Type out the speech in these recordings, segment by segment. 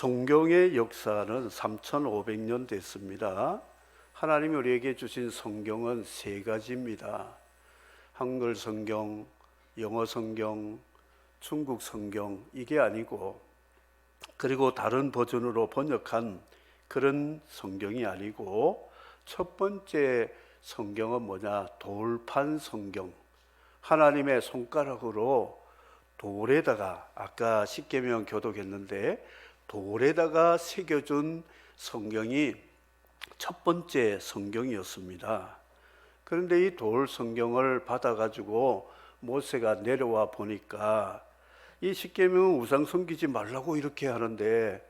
성경의 역사는 3,500년 됐습니다. 하나님이 우리에게 주신 성경은 세 가지입니다. 한글 성경, 영어 성경, 중국 성경, 이게 아니고, 그리고 다른 버전으로 번역한 그런 성경이 아니고, 첫 번째 성경은 뭐냐? 돌판 성경. 하나님의 손가락으로 돌에다가, 아까 십계명 교독했는데 돌에다가 새겨준 성경이 첫 번째 성경이었습니다. 그런데 이 돌 성경을 받아가지고 모세가 내려와 보니까 이 십계명은 우상 섬기지 말라고 이렇게 하는데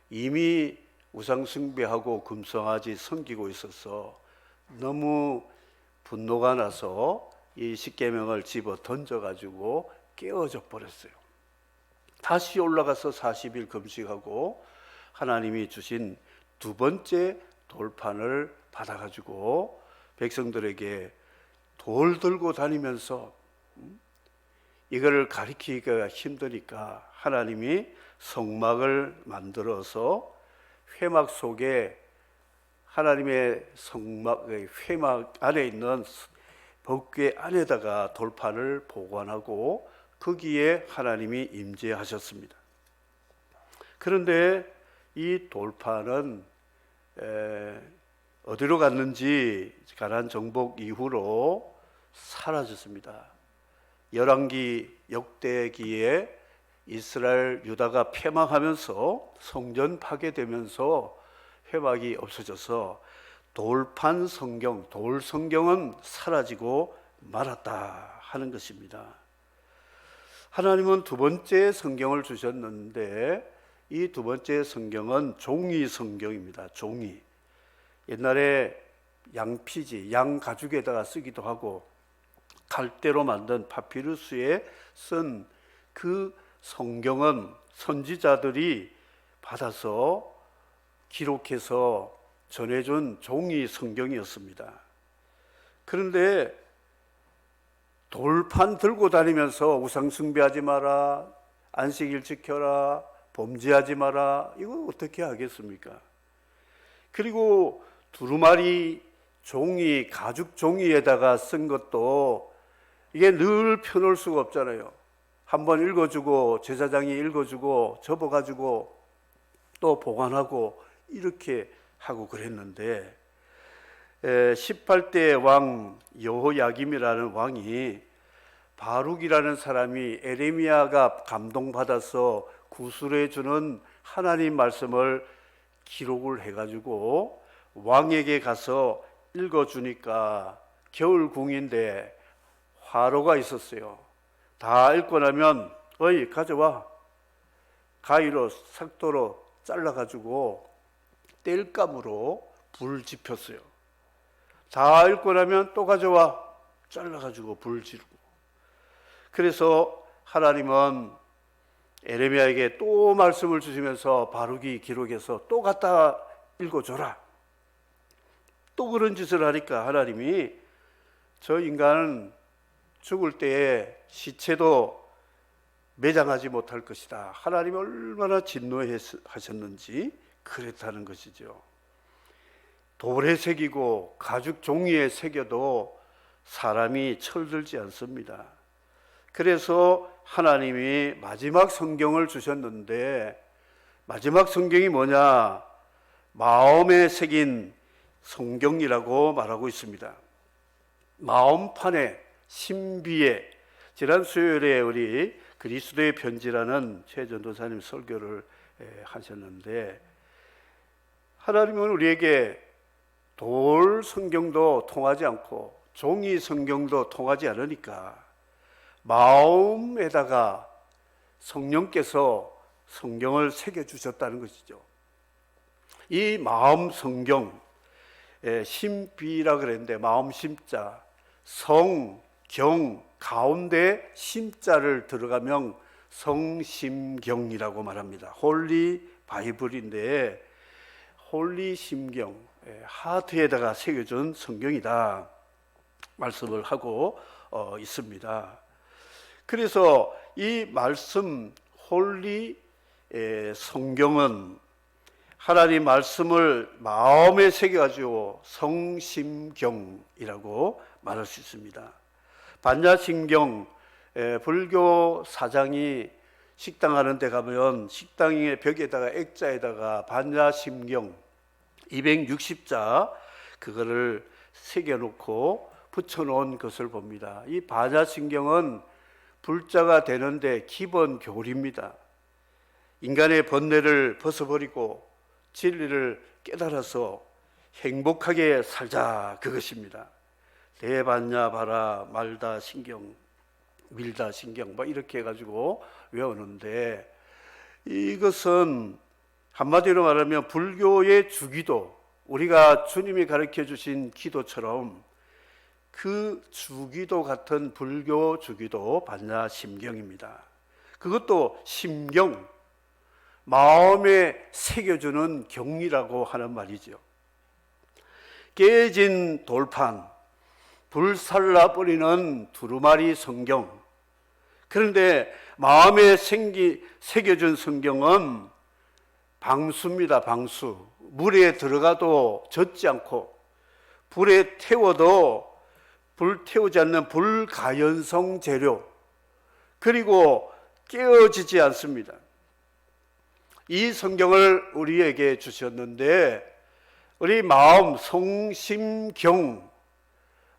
이미 우상 숭배하고 금송아지 섬기고 있어서 너무 분노가 나서 이 십계명을 집어 던져가지고 깨어져 버렸어요. 다시 올라가서 40일 금식하고 하나님이 주신 두 번째 돌판을 받아가지고 백성들에게 돌 들고 다니면서 이거를 가리키기가 힘드니까 하나님이 성막을 만들어서 회막 속에 하나님의 성막의 회막 안에 있는 법궤 안에다가 돌판을 보관하고 거기에 하나님이 임재하셨습니다. 그런데 이 돌판은 어디로 갔는지 가나안 정복 이후로 사라졌습니다. 열왕기 역대기에 이스라엘 유다가 패망하면서 성전 파괴되면서 회막이 없어져서 돌판 성경, 돌 성경은 사라지고 말았다 하는 것입니다. 하나님은 두 번째 성경을 주셨는데 이 두 번째 성경은 종이 성경입니다. 종이. 옛날에 양피지, 양 가죽에다가 쓰기도 하고 갈대로 만든 파피루스에 쓴 그 성경은 선지자들이 받아서 기록해서 전해준 종이 성경이었습니다. 그런데 돌판 들고 다니면서 우상 숭배하지 마라, 안식일 지켜라, 범죄하지 마라, 이거 어떻게 하겠습니까? 그리고 두루마리 종이, 가죽 종이에다가 쓴 것도 이게 늘 펴놓을 수가 없잖아요. 한번 읽어주고 제사장이 읽어주고 접어가지고 또 보관하고 이렇게 하고 그랬는데 18대 왕 여호야김이라는 왕이 바룩이라는 사람이 에레미야가 감동받아서 구술해 주는 하나님 말씀을 기록을 해가지고 왕에게 가서 읽어주니까 겨울궁인데 화로가 있었어요. 다 읽고 나면 어이 가져와, 가위로 삭도로 잘라가지고 땔감으로 불 지폈어요. 다 읽고 나면 또 가져와, 잘라가지고 불 지르고. 그래서 하나님은 에레미야에게 또 말씀을 주시면서 바룩이 기록해서 또 갖다 읽어줘라. 또 그런 짓을 하니까 하나님이 저 인간은 죽을 때에 시체도 매장하지 못할 것이다. 하나님이 얼마나 진노하셨는지 그랬다는 것이죠. 돌에 새기고 가죽 종이에 새겨도 사람이 철들지 않습니다. 그래서 하나님이 마지막 성경을 주셨는데 마지막 성경이 뭐냐? 마음에 새긴 성경이라고 말하고 있습니다. 마음판에, 신비에, 지난 수요일에 우리 그리스도의 편지라는 최 전도사님 설교를 하셨는데 하나님은 우리에게 돌 성경도 통하지 않고 종이 성경도 통하지 않으니까 마음에다가 성령께서 성경을 새겨주셨다는 것이죠. 이 마음 성경, 심비라 그랬는데 마음 심자, 성, 경, 가운데 심자를 들어가면 성심경이라고 말합니다. 홀리 바이블인데 홀리 심경, 하트에다가 새겨준 성경이다 말씀을 하고 있습니다. 그래서 이 말씀 홀리 성경은 하나님 말씀을 마음에 새겨가지고 성심경이라고 말할 수 있습니다. 반야심경, 불교 사장이 식당 하는 데 가면 식당의 벽에다가 액자에다가 반야심경 260자 그거를 새겨놓고 붙여놓은 것을 봅니다. 이 반야심경은 불자가 되는데 기본 교리입니다. 인간의 번뇌를 벗어버리고 진리를 깨달아서 행복하게 살자, 그것입니다. 대반야 봐라 말다 신경 밀다 신경 뭐 이렇게 해가지고 외우는데, 이것은 한마디로 말하면 불교의 주기도, 우리가 주님이 가르쳐 주신 기도처럼 그 주기도 같은 불교 주기도 반야심경입니다. 그것도 심경, 마음에 새겨주는 경이라고 하는 말이죠. 깨진 돌판, 불살라 버리는 두루마리 성경. 그런데 마음에 새겨준 성경은 방수입니다. 방수. 물에 들어가도 젖지 않고 불에 태워도 불 태우지 않는 불가연성 재료, 그리고 깨어지지 않습니다. 이 성경을 우리에게 주셨는데, 우리 마음 성심경,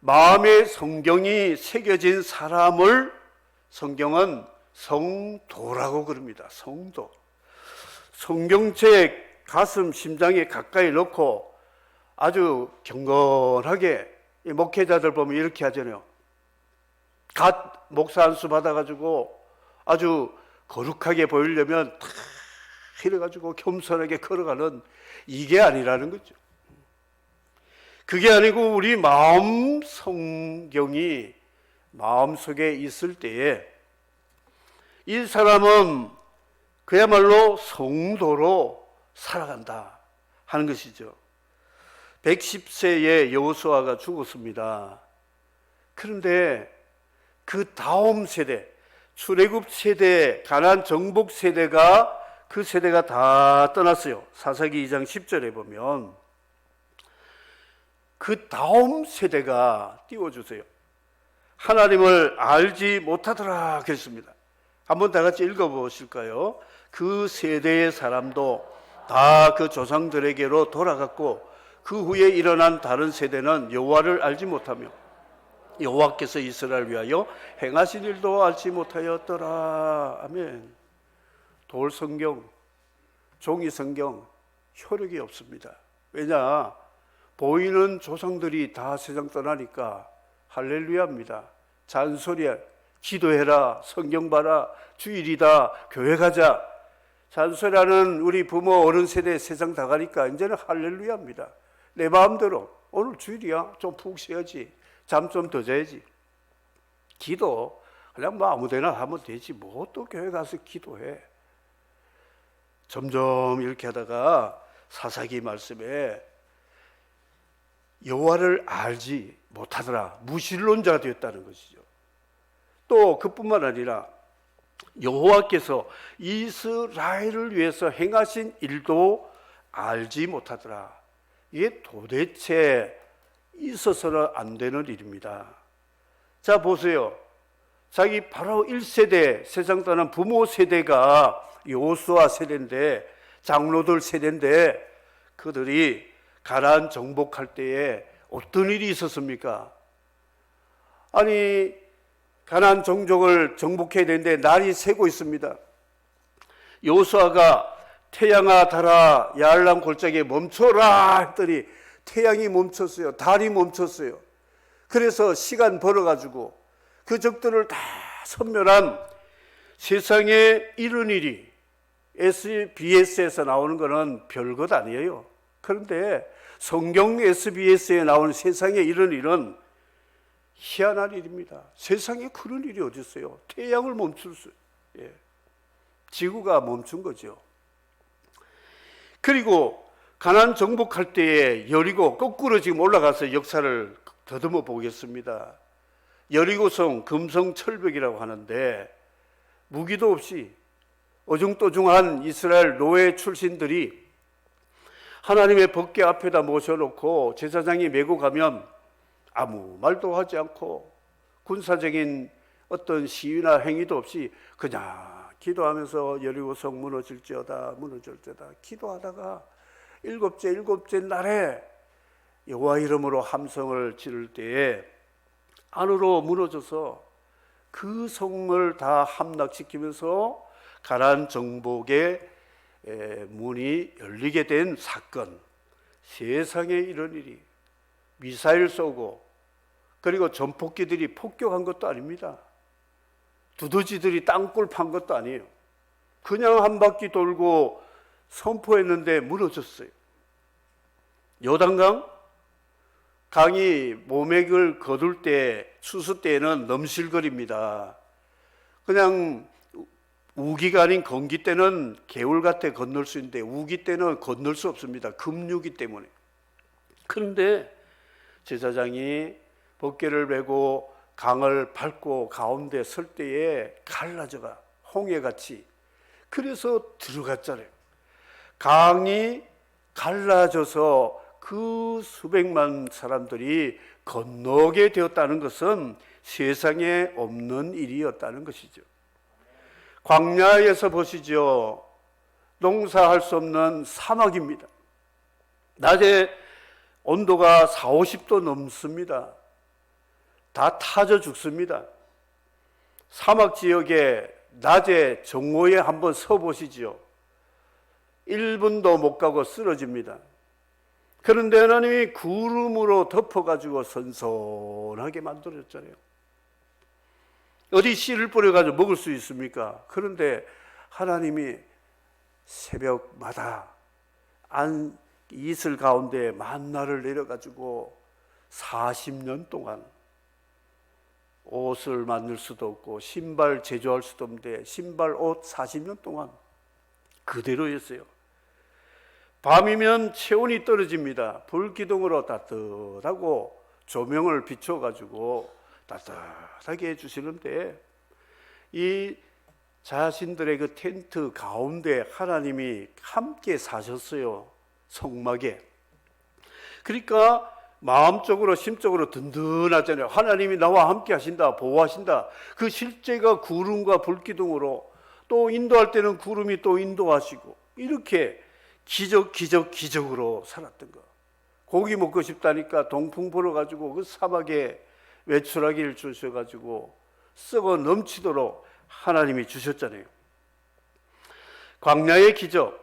마음의 성경이 새겨진 사람을 성경은 성도라고 그럽니다. 성도. 성경책 가슴 심장에 가까이 넣고 아주 경건하게, 이 목회자들 보면 이렇게 하잖아요. 갓 목사 안수 받아가지고 아주 거룩하게 보이려면 탁 이래가지고 겸손하게 걸어가는, 이게 아니라는 거죠. 그게 아니고 우리 마음 성경이 마음속에 있을 때에 이 사람은 그야말로 성도로 살아간다 하는 것이죠. 110세의 여호수아가 죽었습니다. 그런데 그 다음 세대, 출애굽 세대, 가나안 정복 세대가, 그 세대가 다 떠났어요. 사사기 2장 10절에 보면 그 다음 세대가 띄워주세요. 하나님을 알지 못하더라 그랬습니다. 한번 다 같이 읽어보실까요? 그 세대의 사람도 다 그 조상들에게로 돌아갔고 그 후에 일어난 다른 세대는 여호와를 알지 못하며 여호와께서 이스라엘을 위하여 행하신 일도 알지 못하였더라. 아멘. 돌성경, 종이성경 효력이 없습니다. 왜냐? 보이는 조상들이 다 세상 떠나니까 할렐루야입니다. 잔소리야. 기도해라, 성경 봐라, 주일이다, 교회 가자. 잔소리하는 우리 부모 어른 세대 세상 다 가니까 이제는 할렐루야입니다. 내 마음대로 오늘 주일이야, 좀 푹 쉬어야지, 잠 좀 더 자야지. 기도 그냥 뭐 아무데나 하면 되지, 뭐 또 교회 가서 기도해. 점점 이렇게 하다가 사사기 말씀에 여호와를 알지 못하더라, 무신론자가 되었다는 것이죠. 또 그뿐만 아니라 여호와께서 이스라엘을 위해서 행하신 일도 알지 못하더라. 이게 도대체 있어서는 안 되는 일입니다. 자, 보세요. 자기 바로 1세대, 세상 떠난 부모 세대가 여호수아 세대인데, 장로들 세대인데, 그들이 가나안 정복할 때에 어떤 일이 있었습니까? 아니, 가나안 종족을 정복해야 되는데 날이 새고 있습니다. 여호수아가 태양아 달아 야알람 골짜기에 멈춰라 했더니 태양이 멈췄어요. 달이 멈췄어요. 그래서 시간 벌어가지고 그 적들을 다 섬멸한, 세상에 이런 일이 SBS에서 나오는 거는 별것 아니에요. 그런데 성경 SBS에 나오는 세상에 이런 일은 희한한 일입니다. 세상에 그런 일이 어디 있어요? 태양을 멈출 수, 지구가 멈춘 거죠. 그리고 가나안 정복할 때에 여리고 거꾸로 지금 올라가서 역사를 더듬어 보겠습니다. 여리고성 금성철벽이라고 하는데, 무기도 없이 어중떠중한 이스라엘 노예 출신들이 하나님의 법궤 앞에다 모셔놓고 제사장이 메고 가면 아무 말도 하지 않고 군사적인 어떤 시위나 행위도 없이 그냥 기도하면서 여리고성 무너질지어다 기도하다가 일곱째 날에 여호와 이름으로 함성을 지를 때에 안으로 무너져서 그 성을 다 함락시키면서 가나안 정복의 문이 열리게 된 사건. 세상에 이런 일이, 미사일 쏘고 그리고 전폭기들이 폭격한 것도 아닙니다. 두더지들이 땅굴 판 것도 아니에요. 그냥 한 바퀴 돌고 선포했는데 무너졌어요. 요단강 강이 모맥을 거둘 때, 추수 때에는 넘실거립니다. 그냥 우기가 아닌 건기 때는 개울같아 건널 수 있는데 우기 때는 건널 수 없습니다. 급류기 때문에. 그런데 제사장이 법궤를 메고 강을 밟고 가운데 설 때에 갈라져가 홍해같이. 그래서 들어갔잖아요. 강이 갈라져서 그 수백만 사람들이 건너게 되었다는 것은 세상에 없는 일이었다는 것이죠. 광야에서 보시죠. 농사할 수 없는 사막입니다. 낮에 온도가 40~50도 넘습니다. 다 타져 죽습니다. 사막 지역에 낮에 정오에 한번 서 보시죠. 1분도 못 가고 쓰러집니다. 그런데 하나님이 구름으로 덮어가지고 선선하게 만들었잖아요. 어디 씨를 뿌려가지고 먹을 수 있습니까? 그런데 하나님이 새벽마다 이슬 가운데 만나를 내려가지고 40년 동안 옷을 만들 수도 없고 신발 제조할 수도 없는데 신발 옷 40년 동안 그대로였어요. 밤이면 체온이 떨어집니다. 불기둥으로 따뜻하고 조명을 비춰가지고 따뜻하게 해주시는데 이 자신들의 그 텐트 가운데 하나님이 함께 사셨어요. 성막에. 그러니까 마음적으로 심적으로 든든하잖아요. 하나님이 나와 함께 하신다, 보호하신다. 그 실제가 구름과 불기둥으로, 또 인도할 때는 구름이 또 인도하시고, 이렇게 기적으로 살았던 거. 고기 먹고 싶다니까 동풍 불어가지고 그 사막에 외출하기를 주셔가지고 썩어 넘치도록 하나님이 주셨잖아요. 광야의 기적,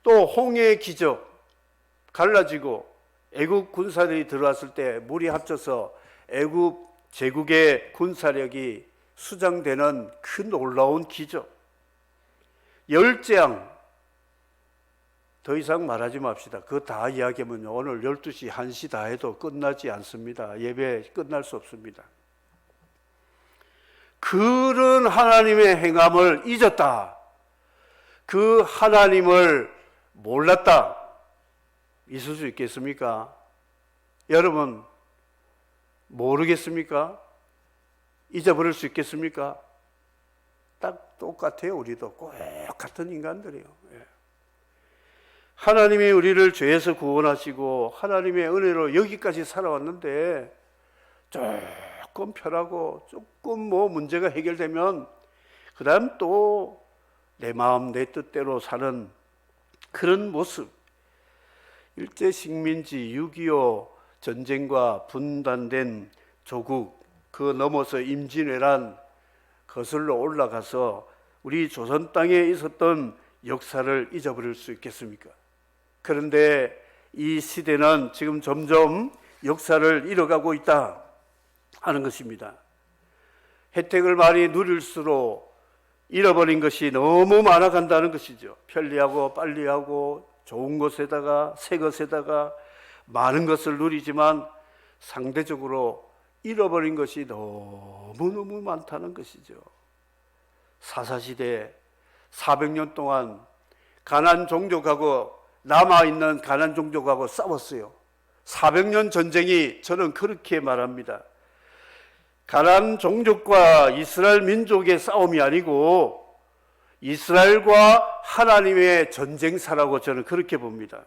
또 홍해의 기적, 갈라지고 애국 군사들이 들어왔을 때 물이 합쳐서 애국 제국의 군사력이 수장되는 그 놀라운 기적. 열재앙, 더 이상 말하지 맙시다. 그거 다 이야기하면 오늘 12시, 1시 다 해도 끝나지 않습니다. 예배 끝날 수 없습니다. 그런 하나님의 행함을 잊었다. 그 하나님을 몰랐다. 있을 수 있겠습니까? 여러분, 모르겠습니까? 잊어버릴 수 있겠습니까? 딱 똑같아요. 우리도 꼭 같은 인간들이에요. 하나님이 우리를 죄에서 구원하시고 하나님의 은혜로 여기까지 살아왔는데 조금 편하고 조금 문제가 해결되면 그 다음 또 내 마음 내 뜻대로 사는 그런 모습. 일제 식민지 6.25 전쟁과 분단된 조국, 그 넘어서 임진왜란 거슬러 올라가서 우리 조선 땅에 있었던 역사를 잊어버릴 수 있겠습니까? 그런데 이 시대는 지금 점점 역사를 잃어가고 있다 하는 것입니다. 혜택을 많이 누릴수록 잃어버린 것이 너무 많아간다는 것이죠. 편리하고 빨리하고 좋은 것에다가 새 것에다가 많은 것을 누리지만 상대적으로 잃어버린 것이 너무너무 많다는 것이죠. 사사시대 400년 동안 가나안 종족하고 남아있는 가나안 종족하고 싸웠어요. 400년 전쟁이 저는 그렇게 말합니다. 가나안 종족과 이스라엘 민족의 싸움이 아니고 이스라엘과 하나님의 전쟁사라고 저는 그렇게 봅니다.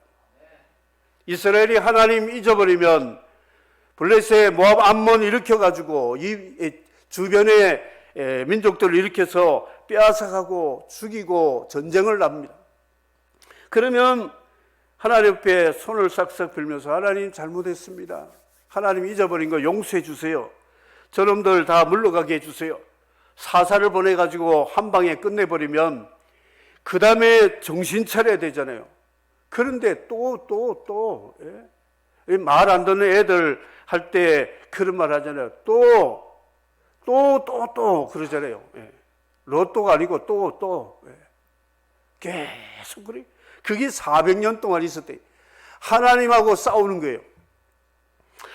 이스라엘이 하나님 잊어버리면 블레셋, 모압, 암몬 일으켜가지고 이 주변의 민족들을 일으켜서 빼앗아가고 죽이고 전쟁을 합니다. 그러면 하나님 앞에 손을 싹싹 빌면서 하나님 잘못했습니다. 하나님 잊어버린 거 용서해 주세요. 저놈들 다 물러가게 해주세요. 사사를 보내가지고 한 방에 끝내버리면 그 다음에 정신 차려야 되잖아요. 그런데 또 말 안 듣는 애들 할 때 그런 말 하잖아요. 또 그러잖아요. 로또가 아니고 또. 계속 그래. 그게 400년 동안 있었대. 하나님하고 싸우는 거예요.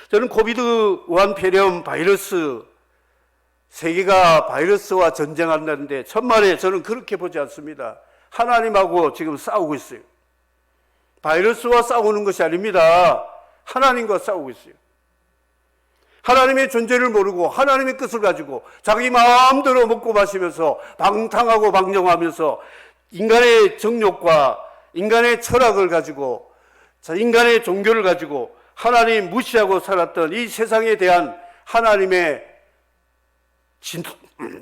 저는 코비드 폐렴 바이러스, 세계가 바이러스와 전쟁한다는데 천만에 저는 그렇게 보지 않습니다. 하나님하고 지금 싸우고 있어요. 바이러스와 싸우는 것이 아닙니다. 하나님과 싸우고 있어요. 하나님의 존재를 모르고 하나님의 뜻을 가지고 자기 마음대로 먹고 마시면서 방탕하고 방종하면서 인간의 정욕과 인간의 철학을 가지고 인간의 종교를 가지고 하나님 무시하고 살았던 이 세상에 대한 하나님의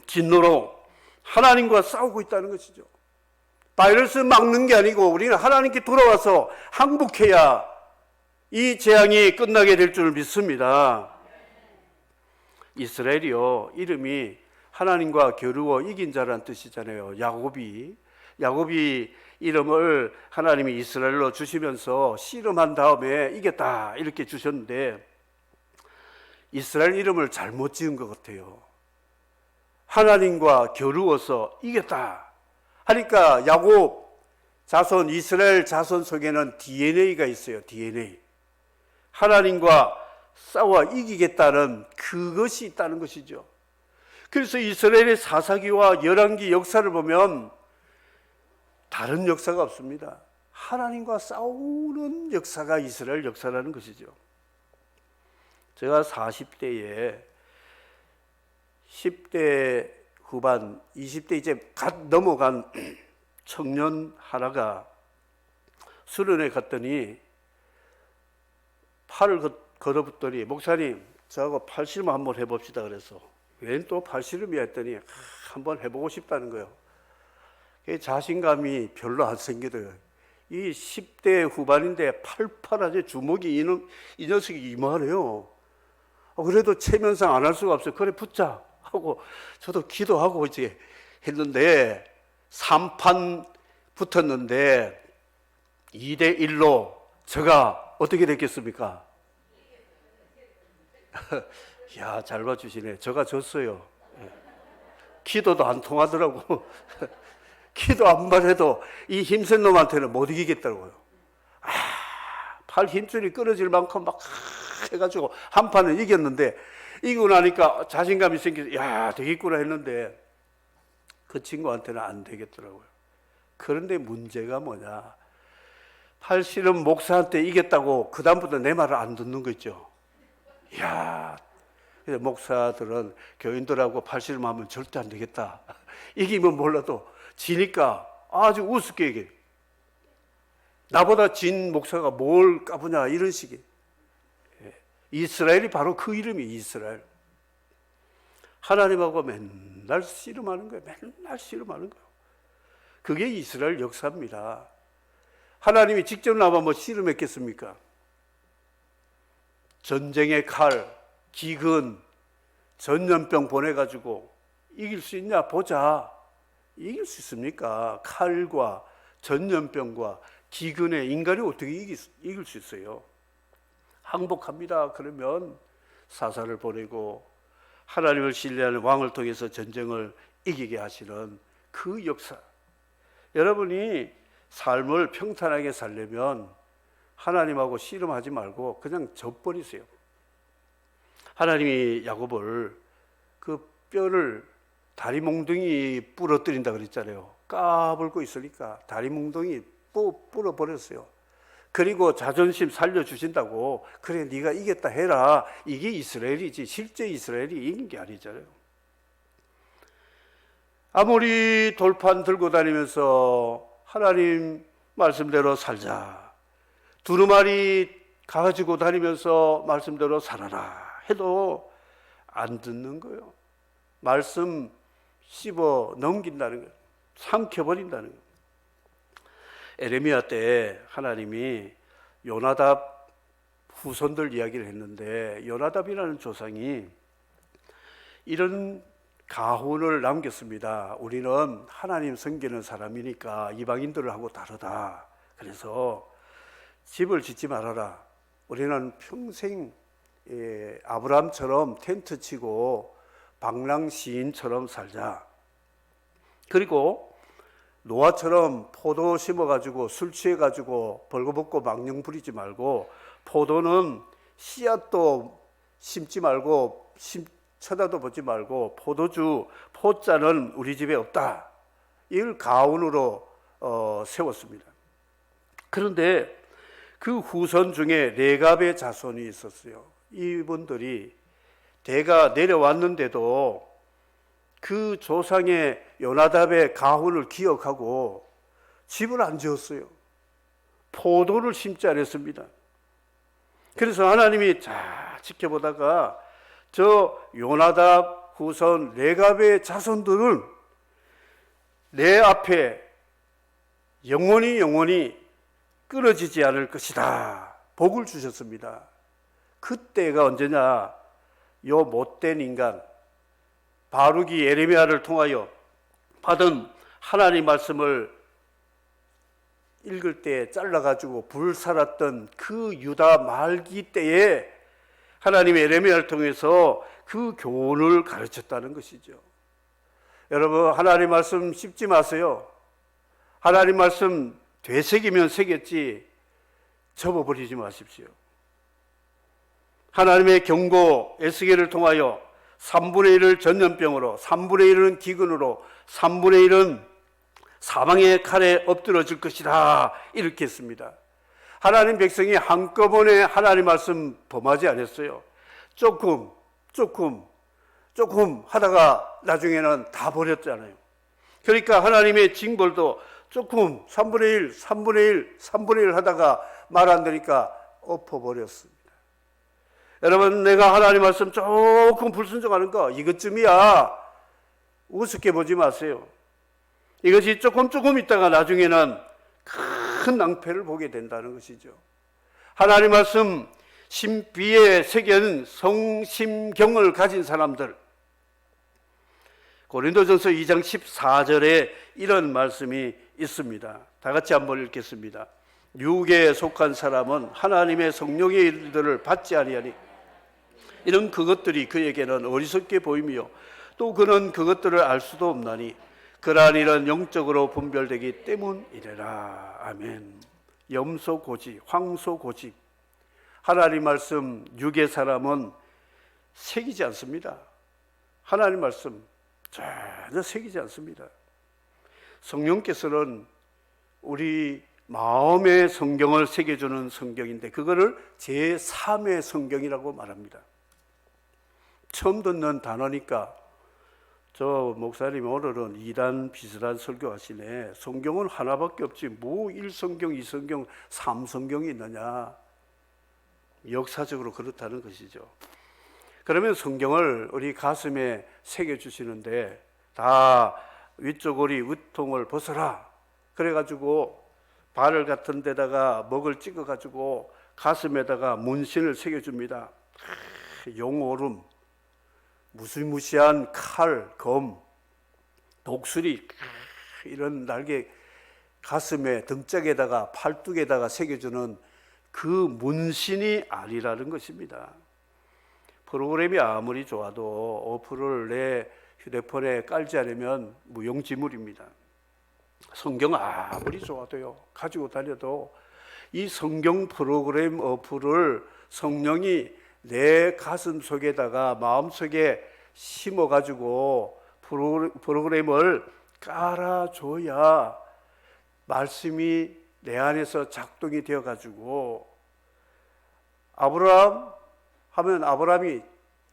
진노로 하나님과 싸우고 있다는 것이죠. 바이러스 막는 게 아니고 우리는 하나님께 돌아와서 항복해야 이 재앙이 끝나게 될 줄 믿습니다. 이스라엘이요, 이름이 하나님과 겨루어 이긴 자라는 뜻이잖아요. 야곱이 이름을 하나님이 이스라엘로 주시면서 씨름한 다음에 이겼다 이렇게 주셨는데 이스라엘 이름을 잘못 지은 것 같아요. 하나님과 겨루어서 이겼다 하니까 야곱 자손, 이스라엘 자손 속에는 DNA가 있어요. DNA. 하나님과 싸워 이기겠다는 그것이 있다는 것이죠. 그래서 이스라엘의 사사기와 열왕기 역사를 보면 다른 역사가 없습니다. 하나님과 싸우는 역사가 이스라엘 역사라는 것이죠. 제가 40대에 10대 후반, 20대 이제 갓 넘어간 청년 하나가 수련회 갔더니 팔을 걸어붙더니 목사님 저하고 팔씨름 한번 해봅시다 그래서 웬 또 팔씨름이야 했더니 한번 해보고 싶다는 거예요. 자신감이 별로 안 생기더라고요. 이 10대 후반인데 팔팔하지 주먹이 이 녀석이 이만해요. 그래도 체면상 안 할 수가 없어요. 그래 붙자 하고 저도 기도하고 이제 했는데 3판 붙었는데 2대1로 제가 어떻게 됐겠습니까? 야, 잘 봐주시네. 제가 졌어요. 기도도 안 통하더라고. 기도 한 번 해도 이 힘센 놈한테는 못 이기겠더라고요. 팔 힘줄이 끊어질 만큼 막 해가지고 한 판은 이겼는데 이기고 나니까 자신감이 생겨서 야, 되겠구나 했는데 그 친구한테는 안 되겠더라고요. 그런데 문제가 뭐냐? 팔씨름 목사한테 이겼다고 그 다음부터 내 말을 안 듣는 거 있죠. 이야, 목사들은 교인들하고 팔씨름하면 절대 안 되겠다. 이기면 몰라도 지니까 아주 우습게 얘기해요. 나보다 진 목사가 뭘 까부냐 이런 식이에요. 이스라엘이 바로 그 이름이 이스라엘. 하나님하고 맨날 씨름하는 거예요. 맨날 씨름하는 거예요. 그게 이스라엘 역사입니다. 하나님이 직접 나와 뭐 씨름했겠습니까? 전쟁의 칼, 기근, 전염병 보내가지고 이길 수 있냐 보자. 이길 수 있습니까? 칼과 전염병과 기근에 인간이 어떻게 이길 수 있어요? 항복합니다. 그러면 사사를 보내고 하나님을 신뢰하는 왕을 통해서 전쟁을 이기게 하시는 그 역사. 여러분이 삶을 평탄하게 살려면 하나님하고 씨름하지 말고 그냥 져버리세요. 하나님이 야곱을 그 뼈를 다리 몽둥이 부러뜨린다 그랬잖아요. 까불고 있으니까 다리 몽둥이 부러버렸어요. 그리고 자존심 살려주신다고 그래 네가 이겼다 해라. 이게 이스라엘이지 실제 이스라엘이 이긴 게 아니잖아요. 아무리 돌판 들고 다니면서 하나님 말씀대로 살자, 두루마리 가지고 다니면서 말씀대로 살아라 해도 안 듣는 거예요. 말씀 씹어 넘긴다는 거예요. 삼켜버린다는 거예요. 에레미야 때 하나님이 요나답 후손들 이야기를 했는데, 요나답이라는 조상이 이런 가훈을 남겼습니다. 우리는 하나님 섬기는 사람이니까 이방인들하고 다르다. 그래서 집을 짓지 말아라. 우리는 평생 아브라함처럼 텐트 치고 방랑 시인처럼 살자. 그리고 노아처럼 포도 심어가지고 술 취해가지고 벌거벗고 망령 부리지 말고, 포도는 씨앗도 심지 말고 쳐다도 보지 말고, 포도주 포자는 우리 집에 없다. 이걸 가훈으로 세웠습니다. 그런데 그 후손 중에 레갑의 자손이 있었어요. 이분들이 대가 내려왔는데도 그 조상의 요나답의 가훈을 기억하고 집을 안 지었어요. 포도를 심지 않았습니다. 그래서 하나님이 잘 지켜보다가 저 요나답 후손 레갑의 자손들은 내 앞에 영원히 끊어지지 않을 것이다. 복을 주셨습니다. 그때가 언제냐? 요 못된 인간 바루기 예레미야를 통하여 받은 하나님 말씀을 읽을 때 잘라가지고 불살았던 그 유다 말기 때에 하나님의 예레미야를 통해서 그 교훈을 가르쳤다는 것이죠. 여러분, 하나님 말씀 씹지 마세요. 하나님 말씀 되새기면 새겼지 접어버리지 마십시오. 하나님의 경고 에스겔을 통하여 3분의 1을 전염병으로, 3분의 1은 기근으로, 3분의 1은 사망의 칼에 엎드러질 것이다, 이렇게 했습니다. 하나님 백성이 한꺼번에 하나님 말씀 범하지 않았어요. 조금 하다가 나중에는 다 버렸잖아요. 그러니까 하나님의 징벌도 조금 3분의 1 하다가 말 안 되니까 엎어버렸습니다. 여러분, 내가 하나님 말씀 조금 불순종하는 거 이것쯤이야. 우습게 보지 마세요. 이것이 조금 있다가 나중에는 큰 낭패를 보게 된다는 것이죠. 하나님 말씀 심비에 새겨는 성심경을 가진 사람들, 고린도전서 2장 14절에 이런 말씀이 있습니다. 다 같이 한번 읽겠습니다. 육에 속한 사람은 하나님의 성령의 일들을 받지 아니하니 이런 그것들이 그에게는 어리석게 보이며 또 그는 그것들을 알 수도 없나니 그러한 일은 영적으로 분별되기 때문이래라. 아멘. 염소고지, 황소고지, 하나님 말씀 육의 사람은 새기지 않습니다. 하나님 말씀 전혀 새기지 않습니다. 성령께서는 우리 마음의 성경을 새겨주는 성경인데 그거를 제3의 성경이라고 말합니다. 처음 듣는 단어니까 저 목사님 오늘은 2단 비슷한 설교하시네. 성경은 하나밖에 없지 뭐 1성경, 2성경, 3성경이 있느냐. 역사적으로 그렇다는 것이죠. 그러면 성경을 우리 가슴에 새겨주시는데 다 위쪽 오리 위통을 벗어라. 그래가지고 발을 같은 데다가 먹을 찍어가지고 가슴에다가 문신을 새겨줍니다. 용오름, 무시무시한 칼, 검, 독수리 이런 날개 가슴에 등짝에다가 팔뚝에다가 새겨주는 그 문신이 아니라는 것입니다. 프로그램이 아무리 좋아도 어플을 내 휴대폰에 깔지 않으면 무용지물입니다. 성경 아무리 좋아도요, 가지고 다녀도 이 성경 프로그램 어플을 성령이 내 가슴 속에다가 마음속에 심어가지고 프로그램을 깔아줘야 말씀이 내 안에서 작동이 되어가지고 아브라함 하면 아브라함이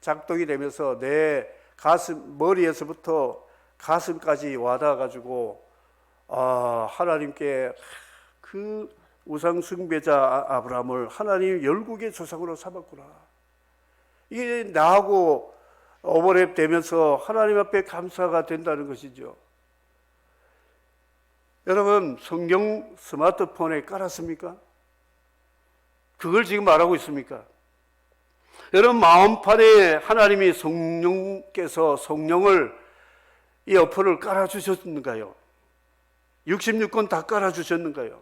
작동이 되면서 내 가슴, 머리에서부터 가슴까지 와닿아가지고 하나님께 그 우상 숭배자 아브라함을 하나님 열국의 조상으로 삼았구나. 이게 나하고 오버랩 되면서 하나님 앞에 감사가 된다는 것이죠. 여러분, 성경 스마트폰에 깔았습니까? 그걸 지금 말하고 있습니까? 여러분, 마음판에 하나님이 성령께서 성령을 이 어플을 깔아주셨는가요? 66권 다 깔아주셨는가요?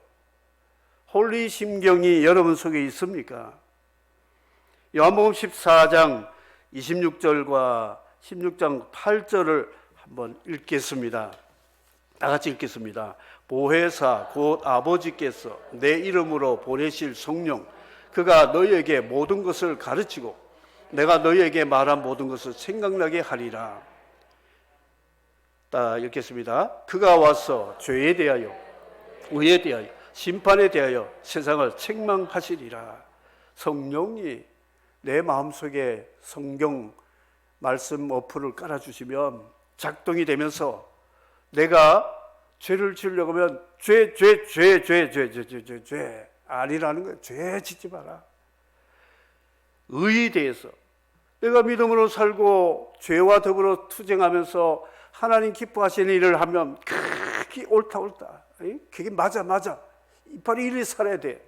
홀리 심경이 여러분 속에 있습니까? 요한복음 14장 26절과 16장 8절을 한번 읽겠습니다. 다 같이 읽겠습니다. 보혜사 곧 아버지께서 내 이름으로 보내실 성령, 그가 너희에게 모든 것을 가르치고 내가 너희에게 말한 모든 것을 생각나게 하리라. 다 읽겠습니다. 그가 와서 죄에 대하여, 의에 대하여, 심판에 대하여 세상을 책망하시리라. 성령이 내 마음속에 성경 말씀 어플을 깔아주시면 작동이 되면서 내가 죄를 지으려고 하면 죄 아니라는 거예요. 죄 짓지 마라. 의에 대해서 내가 믿음으로 살고 죄와 더불어 투쟁하면서 하나님 기뻐하시는 일을 하면 그게 옳다. 그게 맞아. 바로 이리 살아야 돼.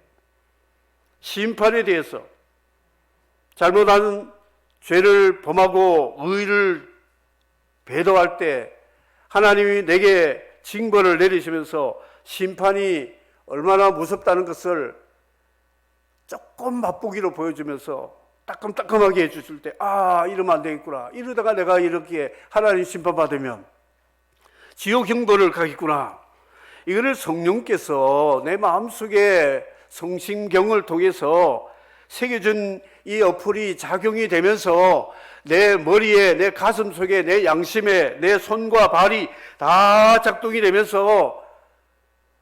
심판에 대해서 잘못한 죄를 범하고 의를 배도할 때 하나님이 내게 징벌을 내리시면서 심판이 얼마나 무섭다는 것을 조금 맛보기로 보여주면서 따끔따끔하게 해주실 때, 이러면 안 되겠구나. 이러다가 내가 이렇게 하나님 심판받으면 지옥 형벌을 가겠구나. 이거를 성령께서 내 마음속에 성심경을 통해서 새겨준 이 어플이 작용이 되면서 내 머리에, 내 가슴 속에, 내 양심에, 내 손과 발이 다 작동이 되면서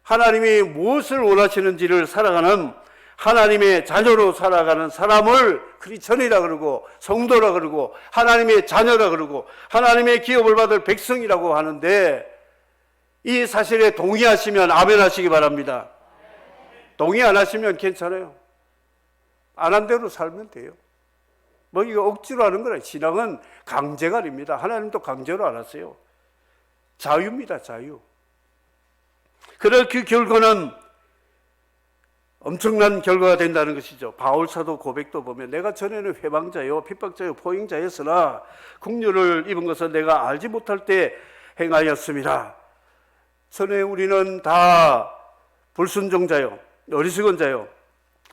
하나님이 무엇을 원하시는지를 살아가는 하나님의 자녀로 살아가는 사람을 크리스천이라 그러고 성도라 그러고 하나님의 자녀라 그러고 하나님의 기업을 받을 백성이라고 하는데, 이 사실에 동의하시면 아멘 하시기 바랍니다. 동의 안 하시면 괜찮아요. 안 한 대로 살면 돼요. 뭐 이거 억지로 하는 거라. 신앙은 강제가 아닙니다. 하나님도 강제로 안 하세요. 자유입니다. 자유. 그럴 그 결과는 엄청난 결과가 된다는 것이죠. 바울사도 고백도 보면 내가 전에는 회방자요 핍박자요 포행자였으나 국류를 입은 것은 내가 알지 못할 때 행하였습니다. 전에 우리는 다 불순종자요, 어리석은 자요,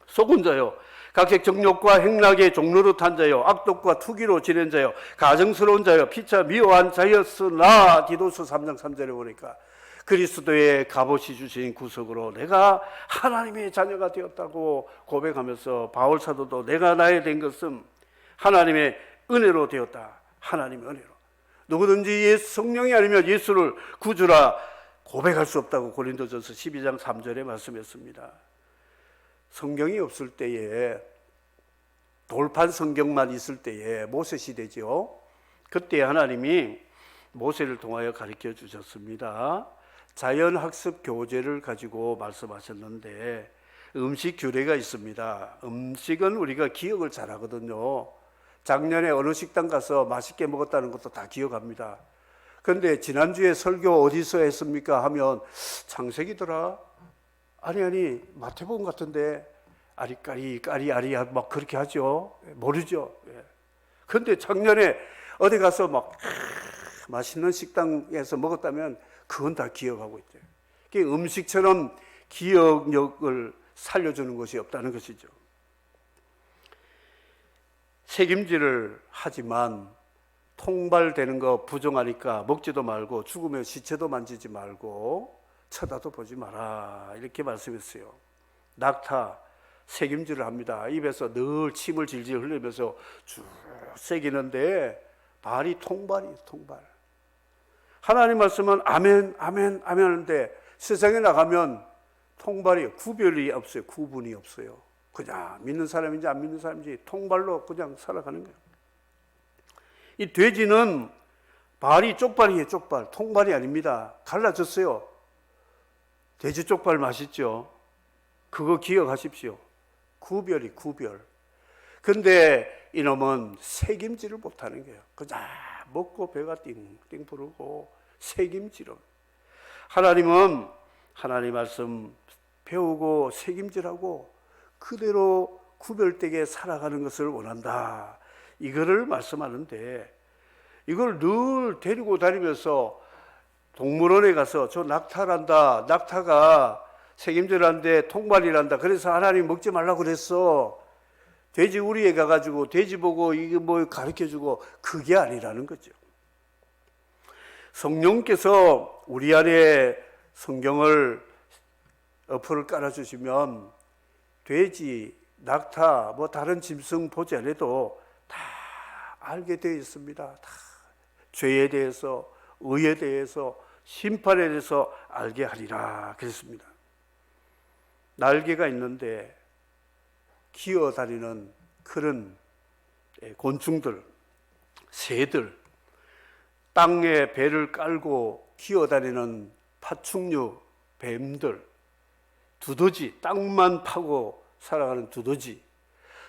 속은 자요, 각색 정욕과 행락의 종로로 탄 자요, 악독과 투기로 지낸 자요, 가정스러운 자요, 피차 미워한 자였으나, 디도서 3장 3절에 보니까 그리스도의 값없이 주신 구속으로 내가 하나님의 자녀가 되었다고 고백하면서 바울 사도도 내가 나의 된 것은 하나님의 은혜로 되었다. 하나님의 은혜로. 누구든지 성령이 아니면 예수를 구주라 고백할 수 없다고 고린도전서 12장 3절에 말씀했습니다. 성경이 없을 때에, 돌판 성경만 있을 때에 모세 시대죠. 그때 하나님이 모세를 통하여 가르쳐 주셨습니다. 자연학습 교재를 가지고 말씀하셨는데 음식 규례가 있습니다. 음식은 우리가 기억을 잘하거든요. 작년에 어느 식당 가서 맛있게 먹었다는 것도 다 기억합니다. 그런데 지난주에 설교 어디서 했습니까? 하면 창세기더라. 아니 마태복음 같은데 아리까리 까리아리 막 그렇게 하죠. 모르죠. 그런데 작년에 어디 가서 막 맛있는 식당에서 먹었다면 그건 다 기억하고 있죠. 음식처럼 기억력을 살려주는 것이 없다는 것이죠. 책임질을 하지만 통발되는 거 부정하니까 먹지도 말고 죽으면 시체도 만지지 말고 쳐다도 보지 마라 이렇게 말씀했어요. 낙타 새김질을 합니다. 입에서 늘 침을 질질 흘리면서 쭉 새기는데 발이 통발이에요. 통발. 하나님 말씀은 아멘 하는데 세상에 나가면 통발이 구별이 없어요. 구분이 없어요. 그냥 믿는 사람인지 안 믿는 사람인지 통발로 그냥 살아가는 거예요. 이 돼지는 발이 쪽발이에요. 쪽발. 통발이 아닙니다. 갈라졌어요. 돼지 쪽발 맛있죠. 그거 기억하십시오. 구별이 구별. 근데 이놈은 책임지를 못하는 거예요. 그냥 먹고 배가 띵띵 부르고 책임지로. 하나님은 하나님 말씀 배우고 책임지라고 그대로 구별되게 살아가는 것을 원한다. 이거를 말씀하는데, 이걸 늘 데리고 다니면서 동물원에 가서 저 낙타란다, 낙타가 책임지란데 통발이란다, 그래서 하나님 먹지 말라고 그랬어, 돼지 우리에 가가지고 돼지 보고 이게 뭐 가르쳐주고, 그게 아니라는 거죠. 성령께서 우리 안에 성경을 어플을 깔아주시면 돼지, 낙타, 뭐 다른 짐승 보지 않아도 다 알게 되어 있습니다. 다 죄에 대해서, 의에 대해서, 심판에 대해서 알게 하리라 그랬습니다. 날개가 있는데 기어다니는 그런 곤충들, 새들, 땅에 배를 깔고 기어다니는 파충류, 뱀들, 두더지, 땅만 파고 살아가는 두더지,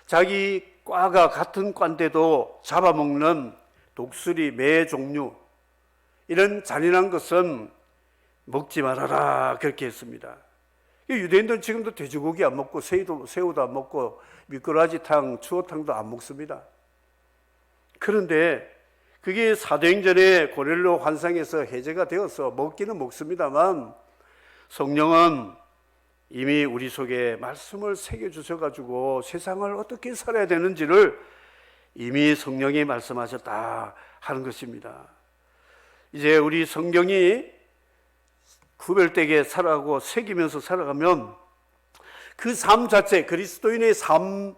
자기 과가 같은 과인데도 잡아먹는 독수리, 매 종류, 이런 잔인한 것은 먹지 말아라 그렇게 했습니다. 유대인들은 지금도 돼지고기 안 먹고 새우도 안 먹고 미꾸라지탕, 추어탕도 안 먹습니다. 그런데 그게 사도행전에 고넬료 환상에서 해제가 되어서 먹기는 먹습니다만, 성령은 이미 우리 속에 말씀을 새겨주셔가지고 세상을 어떻게 살아야 되는지를 이미 성령이 말씀하셨다 하는 것입니다. 이제 우리 성경이 구별되게 살아가고 새기면서 살아가면 그 삶 자체, 그리스도인의 삶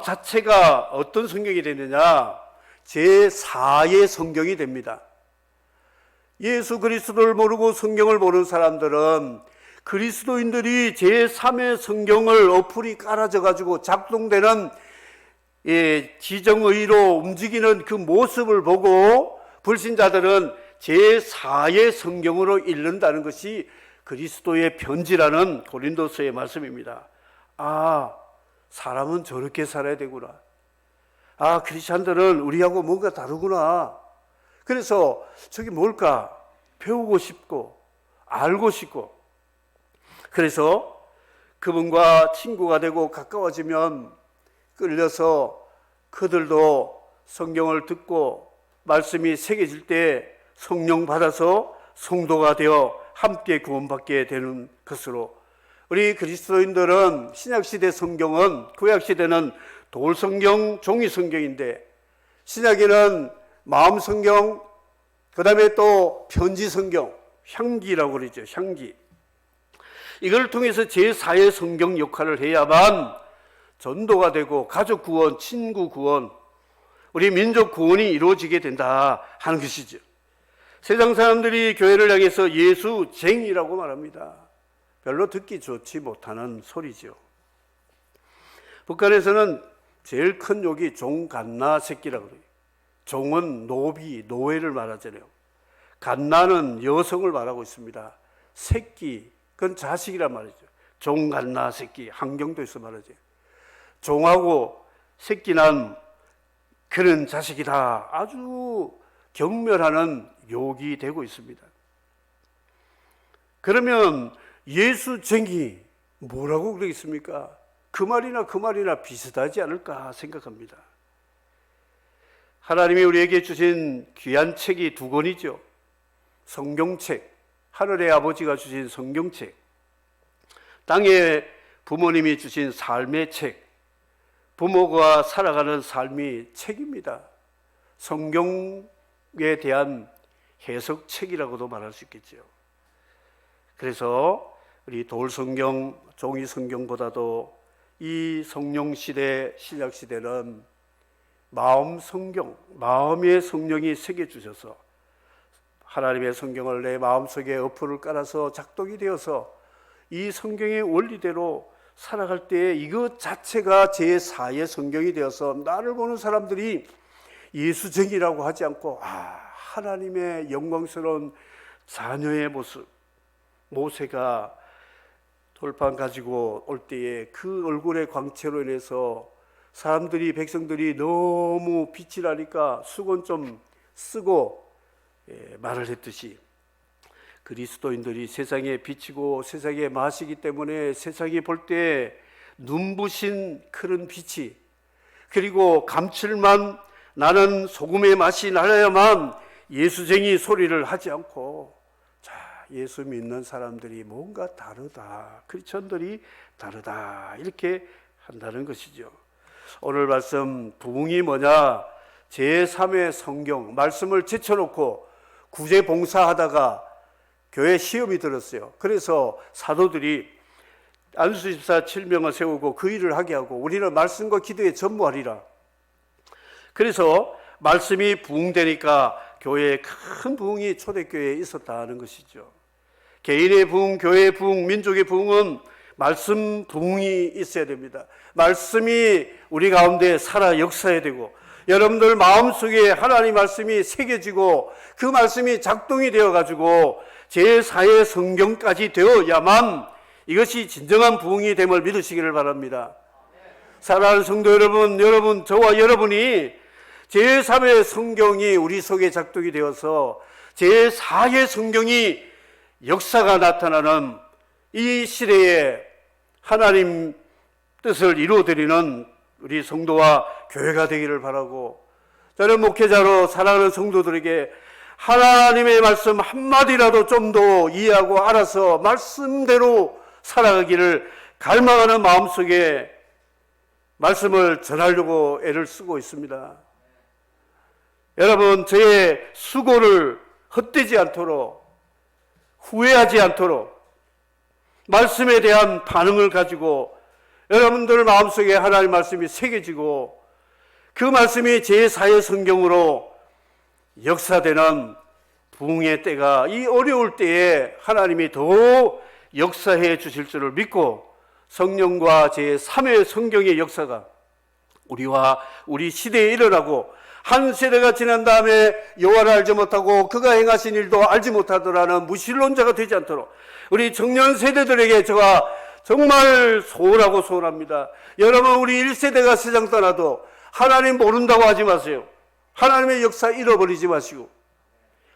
자체가 어떤 성경이 되느냐, 제4의 성경이 됩니다. 예수 그리스도를 모르고 성경을 모르는 사람들은 그리스도인들이 제3의 성경을 어플이 깔아져 가지고 작동되는 지정의로 움직이는 그 모습을 보고 불신자들은 제4의 성경으로 읽는다는 것이 그리스도의 편지라는 고린도서의 말씀입니다. 아, 사람은 저렇게 살아야 되구나. 아, 크리스찬들은 우리하고 뭔가 다르구나. 그래서 저게 뭘까? 배우고 싶고 알고 싶고, 그래서 그분과 친구가 되고 가까워지면 끌려서 그들도 성경을 듣고 말씀이 새겨질 때 성령 받아서 성도가 되어 함께 구원받게 되는 것으로, 우리 그리스도인들은 신약시대 성경은, 구약시대는 돌성경, 종이성경인데 신약에는 마음성경, 그 다음에 또 편지성경, 향기라고 그러죠. 향기. 이걸 통해서 제4의 성경 역할을 해야만 전도가 되고 가족 구원, 친구 구원, 우리 민족 구원이 이루어지게 된다 하는 것이죠. 세상 사람들이 교회를 향해서 예수쟁이라고 말합니다. 별로 듣기 좋지 못하는 소리죠. 북한에서는 제일 큰 욕이 종갓나 새끼라고 그래요. 종은 노비, 노예를 말하잖아요. 갓나는 여성을 말하고 있습니다. 새끼, 그건 자식이란 말이죠. 종갓나 새끼, 한경도에서 말하죠. 종하고 새끼 난 그런 자식이다. 아주 경멸하는 욕이 되고 있습니다. 그러면 예수쟁이 뭐라고 그러겠습니까? 그 말이나 비슷하지 않을까 생각합니다. 하나님이 우리에게 주신 귀한 책이 두 권이죠. 성경책, 하늘의 아버지가 주신 성경책, 땅의 부모님이 주신 삶의 책, 부모가 살아가는 삶이 책입니다. 성경에 대한 해석책이라고도 말할 수 있겠죠. 그래서 우리 돌성경, 종이성경보다도 이 성령시대, 신약시대는 마음성경, 마음의 성령이 새겨주셔서 하나님의 성경을 내 마음속에 어플을 깔아서 작동이 되어서 이 성경의 원리대로 살아갈 때 이것 자체가 제4의 성경이 되어서 나를 보는 사람들이 예수쟁이라고 하지 않고, 아, 하나님의 영광스러운 자녀의 모습, 모세가 돌판 가지고 올 때에 그 얼굴의 광채로 인해서 사람들이, 백성들이 너무 빛이 나니까 수건 좀 쓰고 말을 했듯이 그리스도인들이 세상에 비치고 세상에 마시기 때문에 세상이 볼 때 눈부신 그런 빛이, 그리고 감칠만 나는 소금의 맛이 나야만 예수쟁이 소리를 하지 않고, 자, 예수 믿는 사람들이 뭔가 다르다, 크리스천들이 다르다, 이렇게 한다는 것이죠. 오늘 말씀 부흥이 뭐냐? 제3의 성경 말씀을 제쳐놓고 구제 봉사하다가 교회 시험이 들었어요. 그래서 사도들이 안수집사 7명을 세우고 그 일을 하게 하고 우리는 말씀과 기도에 전무하리라. 그래서 말씀이 부흥되니까 교회에 큰 부흥이 초대교회에 있었다는 것이죠. 개인의 부흥, 교회의 부흥, 민족의 부흥은 말씀 부흥이 있어야 됩니다. 말씀이 우리 가운데 살아 역사해야 되고, 여러분들 마음속에 하나님 말씀이 새겨지고 그 말씀이 작동이 되어가지고 제4의 성경까지 되어야만 이것이 진정한 부흥이 됨을 믿으시기를 바랍니다. 사랑하는 성도 여러분, 저와 여러분이 제3의 성경이 우리 속에 작동이 되어서 제4의 성경이 역사가 나타나는 이 시대에 하나님 뜻을 이루어드리는 우리 성도와 교회가 되기를 바라고, 저는 목회자로 사랑하는 성도들에게 하나님의 말씀 한마디라도 좀 더 이해하고 알아서 말씀대로 살아가기를 갈망하는 마음속에 말씀을 전하려고 애를 쓰고 있습니다. 여러분, 저의 수고를 헛되지 않도록, 후회하지 않도록 말씀에 대한 반응을 가지고 여러분들 마음속에 하나님의 말씀이 새겨지고 그 말씀이 제4의 성경으로 역사되는 부흥의 때가, 이 어려울 때에 하나님이 더 역사해 주실 줄을 믿고 성령과 제3의 성경의 역사가 우리와 우리 시대에 일어나고, 한 세대가 지난 다음에 여호와를 알지 못하고 그가 행하신 일도 알지 못하더라는 무신론자가 되지 않도록 우리 청년 세대들에게 제가 정말 소원하고 소원합니다. 여러분, 우리 1세대가 세상 떠나도 하나님 모른다고 하지 마세요. 하나님의 역사 잃어버리지 마시고,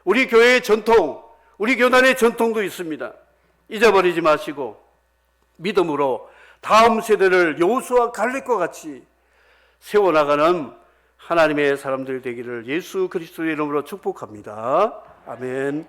우리 교회의 전통, 우리 교단의 전통도 있습니다. 잊어버리지 마시고 믿음으로 다음 세대를 여호수아 갈렙과 같이 세워나가는 하나님의 사람들이 되기를 예수 그리스도의 이름으로 축복합니다. 아멘.